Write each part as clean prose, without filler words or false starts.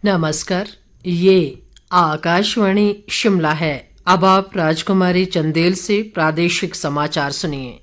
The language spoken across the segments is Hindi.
नमस्कार। ये आकाशवाणी शिमला है। अब आप राजकुमारी चंदेल से प्रादेशिक समाचार सुनिए।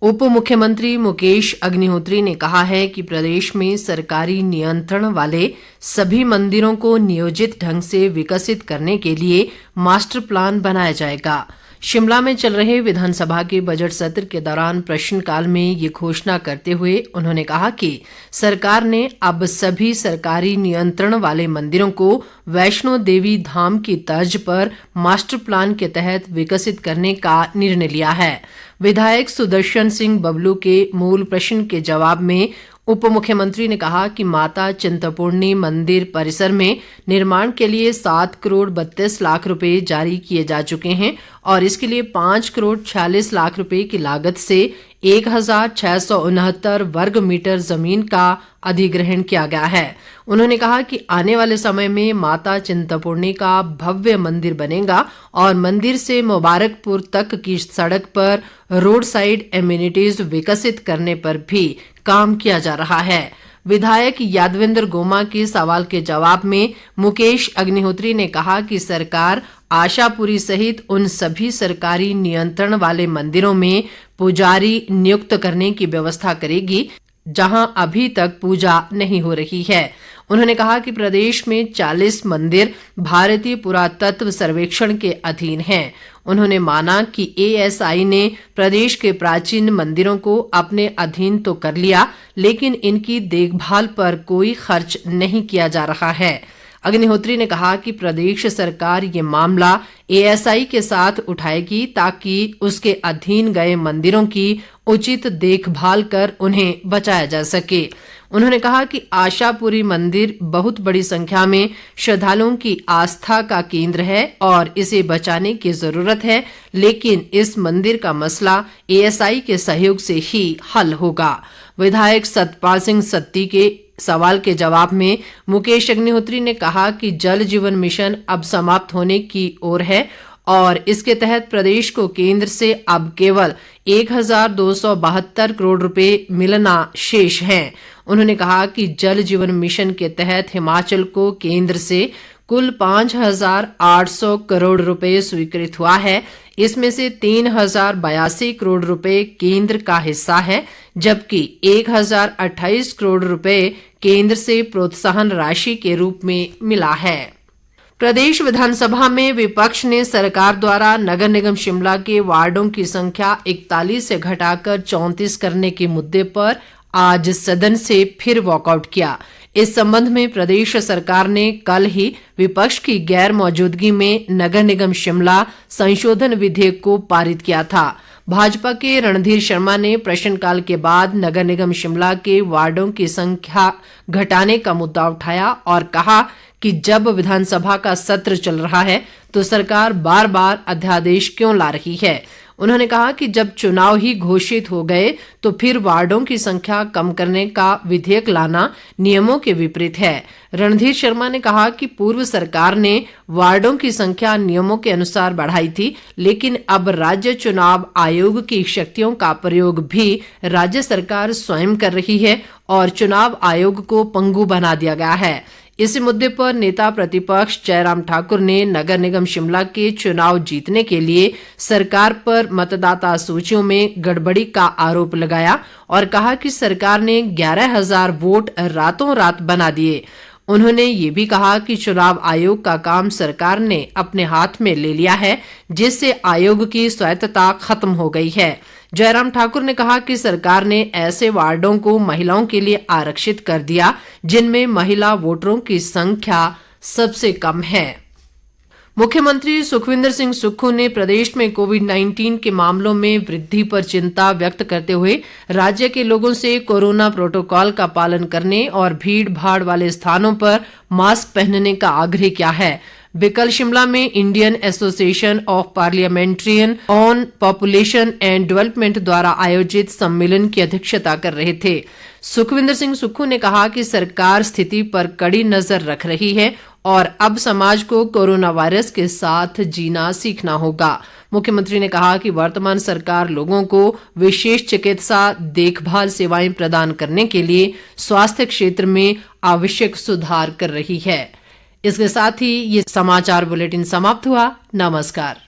उप मुख्यमंत्री मुकेश अग्निहोत्री ने कहा है कि प्रदेश में सरकारी नियंत्रण वाले सभी मंदिरों को नियोजित ढंग से विकसित करने के लिए मास्टर प्लान बनाया जाएगा। शिमला में चल रहे विधानसभा के बजट सत्र के दौरान प्रश्नकाल में ये घोषणा करते हुए उन्होंने कहा कि सरकार ने अब सभी सरकारी नियंत्रण वाले मंदिरों को वैष्णो देवी धाम की तर्ज पर मास्टर प्लान के तहत विकसित करने का निर्णय लिया है। विधायक सुदर्शन सिंह बबलू के मूल प्रश्न के जवाब में उप मुख्यमंत्री ने कहा कि माता चिंतपूर्णी मंदिर परिसर में निर्माण के लिए 7 करोड़ 32 लाख रुपए जारी किए जा चुके हैं और इसके लिए 5 करोड़ 46 लाख रुपए की लागत से 1669 वर्ग मीटर जमीन का अधिग्रहण किया गया है। उन्होंने कहा कि आने वाले समय में माता चिंतपूर्णी का भव्य मंदिर बनेगा और मंदिर से मुबारकपुर तक की सड़क पर रोड साइड एमिनिटीज विकसित करने पर भी काम किया जा रहा है। विधायक यादवेंद्र गोमा के सवाल के जवाब में मुकेश अग्निहोत्री ने कहा कि सरकार आशापुरी सहित उन सभी सरकारी नियंत्रण वाले मंदिरों में पुजारी नियुक्त करने की व्यवस्था करेगी जहां अभी तक पूजा नहीं हो रही है। उन्होंने कहा कि प्रदेश में 40 मंदिर भारतीय पुरातत्व सर्वेक्षण के अधीन हैं। उन्होंने माना कि एएसआई ने प्रदेश के प्राचीन मंदिरों को अपने अधीन तो कर लिया, लेकिन इनकी देखभाल पर कोई खर्च नहीं किया जा रहा है। अग्निहोत्री ने कहा कि प्रदेश सरकार ये मामला एएसआई के साथ उठाएगी ताकि उसके अधीन गए मंदिरों की उचित देखभाल कर उन्हें बचाया जा सके। उन्होंने कहा कि आशापुरी मंदिर बहुत बड़ी संख्या में श्रद्धालुओं की आस्था का केंद्र है और इसे बचाने की जरूरत है, लेकिन इस मंदिर का मसला एएसआई के सहयोग से ही हल होगा। विधायक सतपाल सिंह सत्ती के सवाल के जवाब में मुकेश अग्निहोत्री ने कहा कि जल जीवन मिशन अब समाप्त होने की ओर है और इसके तहत प्रदेश को केंद्र से अब केवल 1272 करोड़ रुपए मिलना शेष है। उन्होंने कहा कि जल जीवन मिशन के तहत हिमाचल को केंद्र से कुल 5,800 करोड़ रुपए स्वीकृत हुआ है। इसमें से 3,082 करोड़ रुपए केंद्र का हिस्सा है, जबकि 1,028 करोड़ रुपए केंद्र से प्रोत्साहन राशि के रूप में मिला है। प्रदेश विधानसभा में विपक्ष ने सरकार द्वारा नगर निगम शिमला के वार्डों की संख्या 41 से घटाकर 34 करने के मुद्दे पर आज सदन से फिर वॉकआउट किया। इस संबंध में प्रदेश सरकार ने कल ही विपक्ष की गैर मौजूदगी में नगर निगम शिमला संशोधन विधेयक को पारित किया था। भाजपा के रणधीर शर्मा ने प्रश्नकाल के बाद नगर निगम शिमला के वार्डों की संख्या घटाने का मुद्दा उठाया और कहा कि जब विधानसभा का सत्र चल रहा है तो सरकार बार बार अध्यादेश क्यों ला रही है। उन्होंने कहा कि जब चुनाव ही घोषित हो गए तो फिर वार्डों की संख्या कम करने का विधेयक लाना नियमों के विपरीत है। रणधीर शर्मा ने कहा कि पूर्व सरकार ने वार्डों की संख्या नियमों के अनुसार बढ़ाई थी, लेकिन अब राज्य चुनाव आयोग की शक्तियों का प्रयोग भी राज्य सरकार स्वयं कर रही है और चुनाव आयोग को पंगु बना दिया गया है। इसी मुद्दे पर नेता प्रतिपक्ष जयराम ठाकुर ने नगर निगम शिमला के चुनाव जीतने के लिए सरकार पर मतदाता सूचियों में गड़बड़ी का आरोप लगाया और कहा कि सरकार ने 11,000 वोट रातों रात बना दिए। उन्होंने ये भी कहा कि चुनाव आयोग का काम सरकार ने अपने हाथ में ले लिया है, जिससे आयोग की स्वायत्तता खत्म हो गई है। जयराम ठाकुर ने कहा कि सरकार ने ऐसे वार्डों को महिलाओं के लिए आरक्षित कर दिया जिनमें महिला वोटरों की संख्या सबसे कम है। मुख्यमंत्री सुखविंदर सिंह सुक्खू ने प्रदेश में कोविड-19 के मामलों में वृद्धि पर चिंता व्यक्त करते हुए राज्य के लोगों से कोरोना प्रोटोकॉल का पालन करने और भीड़ भाड़ वाले स्थानों पर मास्क पहनने का आग्रह किया है। वे कल शिमला में Indian association of parliamentarian on population and development द्वारा आयोजित सम्मेलन की अध्यक्षता कर रहे थे। सुखविंदर सिंह सुक्खू ने कहा कि सरकार स्थिति पर कड़ी नजर रख रही है और अब समाज को कोरोना वायरस के साथ जीना सीखना होगा। मुख्यमंत्री ने कहा कि वर्तमान सरकार लोगों को विशेष चिकित्सा देखभाल सेवाएं प्रदान करने के लिए स्वास्थ्य क्षेत्र में आवश्यक सुधार कर रही है। इसके साथ ही ये समाचार बुलेटिन समाप्त हुआ। नमस्कार।